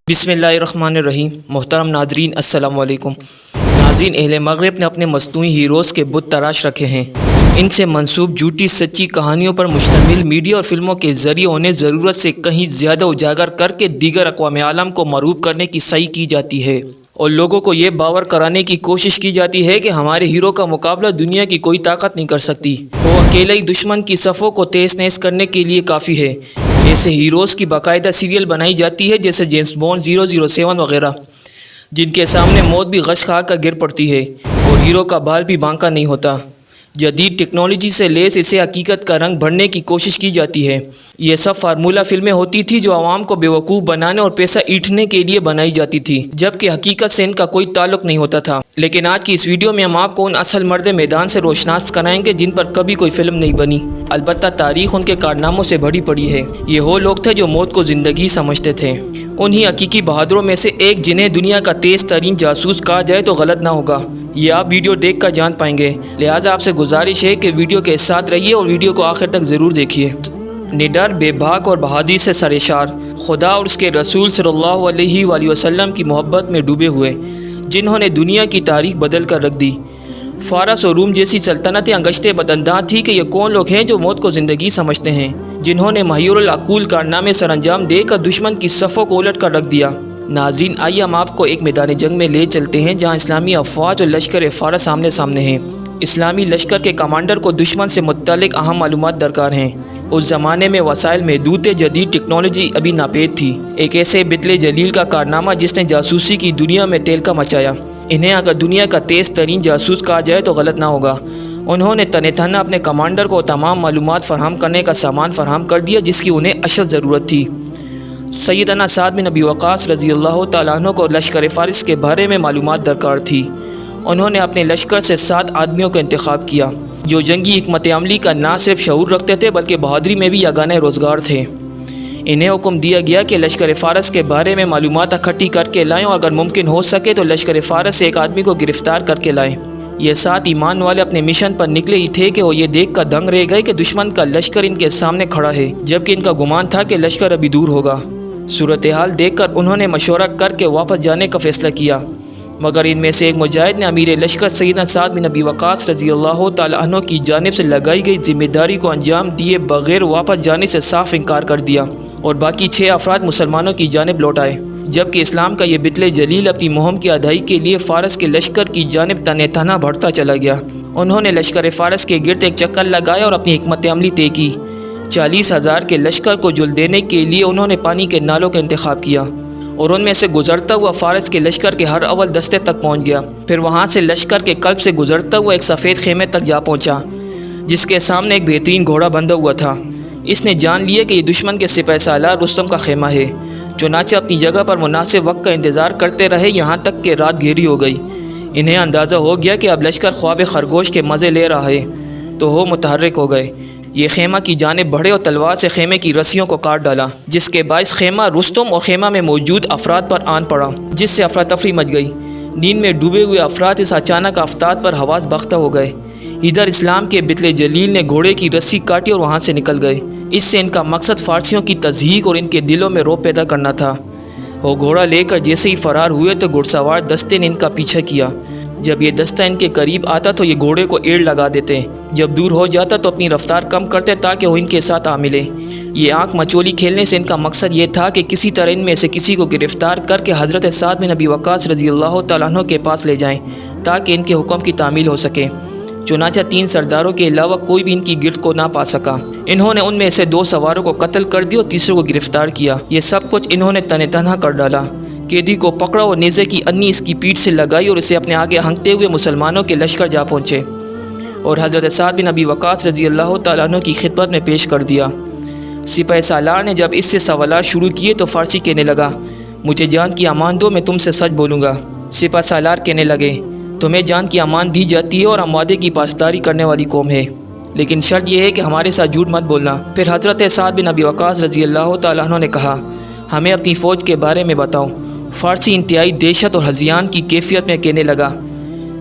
بسم اللہ الرحمن الرحیم۔ محترم ناظرین السلام علیکم۔ ناظرین، اہل مغرب نے اپنے مصنوعی ہیروز کے بت تراش رکھے ہیں۔ ان سے منسوب جھوٹی سچی کہانیوں پر مشتمل میڈیا اور فلموں کے ذریعے انہیں ضرورت سے کہیں زیادہ اجاگر کر کے دیگر اقوام عالم کو مرعوب کرنے کی سعی کی جاتی ہے اور لوگوں کو یہ باور کرانے کی کوشش کی جاتی ہے کہ ہمارے ہیرو کا مقابلہ دنیا کی کوئی طاقت نہیں کر سکتی، وہ اکیلے ہی دشمن کی صفوں کو تیز نیز کرنے کے لیے کافی ہے۔ ایسے ہیروز کی باقاعدہ سیریل بنائی جاتی ہے جیسے جیمز بانڈ 007 وغیرہ، جن کے سامنے موت بھی غش کھا کر گر پڑتی ہے اور ہیرو کا بال بھی بانکا نہیں ہوتا۔ جدید ٹیکنالوجی سے لیس اسے حقیقت کا رنگ بھرنے کی کوشش کی جاتی ہے۔ یہ سب فارمولہ فلمیں ہوتی تھی جو عوام کو بیوقوف بنانے اور پیسہ ایٹھنے کے لیے بنائی جاتی تھی، جبکہ حقیقت سے ان کا کوئی تعلق نہیں ہوتا تھا۔ لیکن آج کی اس ویڈیو میں ہم آپ کو ان اصل مرد میدان سے روشناس کرائیں گے جن پر کبھی کوئی فلم نہیں بنی، البتہ تاریخ ان کے کارناموں سے بھری پڑی ہے۔ یہ وہ لوگ تھے جو موت کو زندگی سمجھتے تھے، انہی حقیقی بہادروں میں سے ایک جنہیں دنیا کا تیز ترین جاسوس کہا جائے تو غلط نہ ہوگا۔ یہ آپ ویڈیو دیکھ کر جان پائیں گے، لہٰذا آپ سے گزارش ہے کہ ویڈیو کے ساتھ رہیے اور ویڈیو کو آخر تک ضرور دیکھیے۔ نڈر، بے باک اور بہادری سے سرشار، خدا اور اس کے رسول صلی اللہ علیہ وآلہ وسلم کی محبت میں ڈوبے ہوئے، جنہوں نے دنیا کی تاریخ بدل کر رکھ دی۔ فارس اور روم جیسی سلطنتیں انگشتے بدنداں تھیں کہ یہ کون لوگ ہیں جو موت کو زندگی سمجھتے ہیں، جنہوں نے محیر العقول کارنامے سر انجام دے کر دشمن کی صفوں کو الٹ کر رکھ دیا۔ ناظرین، آئیے ہم آپ کو ایک میدان جنگ میں لے چلتے ہیں جہاں اسلامی افواج اور لشکر فارس آمنے سامنے ہیں۔ اسلامی لشکر کے کمانڈر کو دشمن سے متعلق اہم معلومات درکار ہیں۔ اس زمانے میں وسائل محدود تھے، جدید ٹیکنالوجی ابھی ناپید تھی۔ ایک ایسے بطل جلیل کا کارنامہ جس نے جاسوسی کی دنیا میں تہلکہ مچایا۔ انہیں اگر دنیا کا تیز ترین جاسوس کہا جائے تو غلط نہ ہوگا۔ انہوں نے تن تنہا اپنے کمانڈر کو تمام معلومات فراہم کرنے کا سامان فراہم کر دیا جس کی انہیں اشد ضرورت تھی۔ سیدنا سعد بن ابی وقاص رضی اللہ تعالیٰ عنہ کو لشکر فارس کے بارے میں معلومات درکار تھی۔ انہوں نے اپنے لشکر سے 7 آدمیوں کا انتخاب کیا جو جنگی حکمت عملی کا نہ صرف شعور رکھتے تھے بلکہ بہادری میں بھی یگانہ روزگار تھے۔ انہیں حکم دیا گیا کہ لشکر فارس کے بارے میں معلومات اکٹھی کر کے لائیں اور اگر ممکن ہو سکے تو لشکر فارس سے ایک آدمی کو گرفتار کر کے لائیں۔ یہ 7 ایمان والے اپنے مشن پر نکلے ہی تھے کہ وہ یہ دیکھ کر دنگ رہ گئے کہ دشمن کا لشکر ان کے سامنے کھڑا ہے، جبکہ ان کا گمان تھا کہ لشکر ابھی دور ہوگا۔ صورتحال دیکھ کر انہوں نے مشورہ کر کے واپس جانے کا فیصلہ کیا، مگر ان میں سے ایک مجاہد نے امیر لشکر سیدنا سعد بن ابی وقاص رضی اللہ تعالیٰ عنہ کی جانب سے لگائی گئی ذمہ داری کو انجام دیے بغیر واپس جانے سے صاف انکار کر دیا اور باقی 6 افراد مسلمانوں کی جانب لوٹ آئے، جبکہ اسلام کا یہ بطل جلیل اپنی مہم کی ادائی کے لیے فارس کے لشکر کی جانب تن تنہا بڑھتا چلا گیا۔ انہوں نے لشکر فارس کے گرد ایک چکر لگایا اور اپنی حکمت عملی طے کی۔ 40,000 کے لشکر کو جل دینے کے لیے انہوں نے پانی کے نالوں کا انتخاب کیا اور ان میں سے گزرتا ہوا فارس کے لشکر کے ہر اول دستے تک پہنچ گیا، پھر وہاں سے لشکر کے قلب سے گزرتا ہوا ایک سفید خیمے تک جا پہنچا جس کے سامنے ایک بہترین گھوڑا بندھا ہوا تھا۔ اس نے جان لیا کہ یہ دشمن کے سپہ سالار رستم کا خیمہ ہے، چنانچہ اپنی جگہ پر مناسب وقت کا انتظار کرتے رہے یہاں تک کہ رات گہری ہو گئی۔ انہیں اندازہ ہو گیا کہ اب لشکر خواب خرگوش کے مزے لے رہا ہے تو وہ متحرک ہو گئے۔ یہ خیمہ کی جانب بڑھے اور تلوار سے خیمے کی رسیوں کو کاٹ ڈالا، جس کے باعث خیمہ رستم اور خیمہ میں موجود افراد پر آن پڑا، جس سے افراتفری مچ گئی۔ نیند میں ڈوبے ہوئے افراد اس اچانک آفتاب پر حواس بختہ ہو گئے۔ ادھر اسلام کے بطل جلیل نے گھوڑے کی رسی کاٹی اور وہاں سے نکل گئے۔ اس سے ان کا مقصد فارسیوں کی تضحیک اور ان کے دلوں میں رعب پیدا کرنا تھا۔ وہ گھوڑا لے کر جیسے ہی فرار ہوئے تو گھڑ سوار دستے نے ان کا پیچھا کیا۔ جب یہ دستہ ان کے قریب آتا تو یہ گھوڑے کو ایڑ لگا دیتے، جب دور ہو جاتا تو اپنی رفتار کم کرتے تاکہ وہ ان کے ساتھ آ ملے۔ یہ آنکھ مچولی کھیلنے سے ان کا مقصد یہ تھا کہ کسی طرح ان میں سے کسی کو گرفتار کر کے حضرت سعد بن ابی وقاص رضی اللہ تعالیٰ عنہ کے پاس لے جائیں تاکہ ان کے حکم کی تعمیل ہو سکے۔ چنانچہ 3 سرداروں کے علاوہ کوئی بھی ان کی گرد کو نہ پا سکا۔ انہوں نے ان میں سے 2 سواروں کو قتل کر دیا اور تیسرے کو گرفتار کیا۔ یہ سب کچھ انہوں نے تن تنہا کر ڈالا۔ قیدی کو پکڑا اور نیزے کی انی اس کی پیٹھ سے لگائی اور اسے اپنے آگے ہنکتے ہوئے مسلمانوں کے لشکر جا پہنچے اور حضرت سعد بن ابی وقاص رضی اللہ تعالیٰ عنہ کی خدمت میں پیش کر دیا۔ سپہ سالار نے جب اس سے سوالات شروع کیے تو فارسی کہنے لگا، مجھے جان کی امان دو، میں تم سے سچ بولوں گا۔ سپہ سالار کہنے لگے، تمہیں جان کی امان دی جاتی ہے اور ہم وعدے کی پاسداری کرنے والی قوم ہے، لیکن شرط یہ ہے کہ ہمارے ساتھ جھوٹ مت بولنا۔ پھر حضرت سعد بن ابی وقاص رضی اللہ تعالیٰ عنہ نے کہا، ہمیں اپنی فوج کے بارے میں بتاؤ۔ فارسی انتہائی دہشت اور ہذیان کی کیفیت میں کہنے لگا،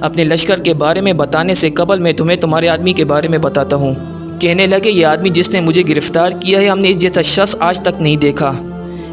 اپنے لشکر کے بارے میں بتانے سے قبل میں تمہیں تمہارے آدمی کے بارے میں بتاتا ہوں۔ کہنے لگے، یہ آدمی جس نے مجھے گرفتار کیا ہے، ہم نے اس جیسا شخص آج تک نہیں دیکھا۔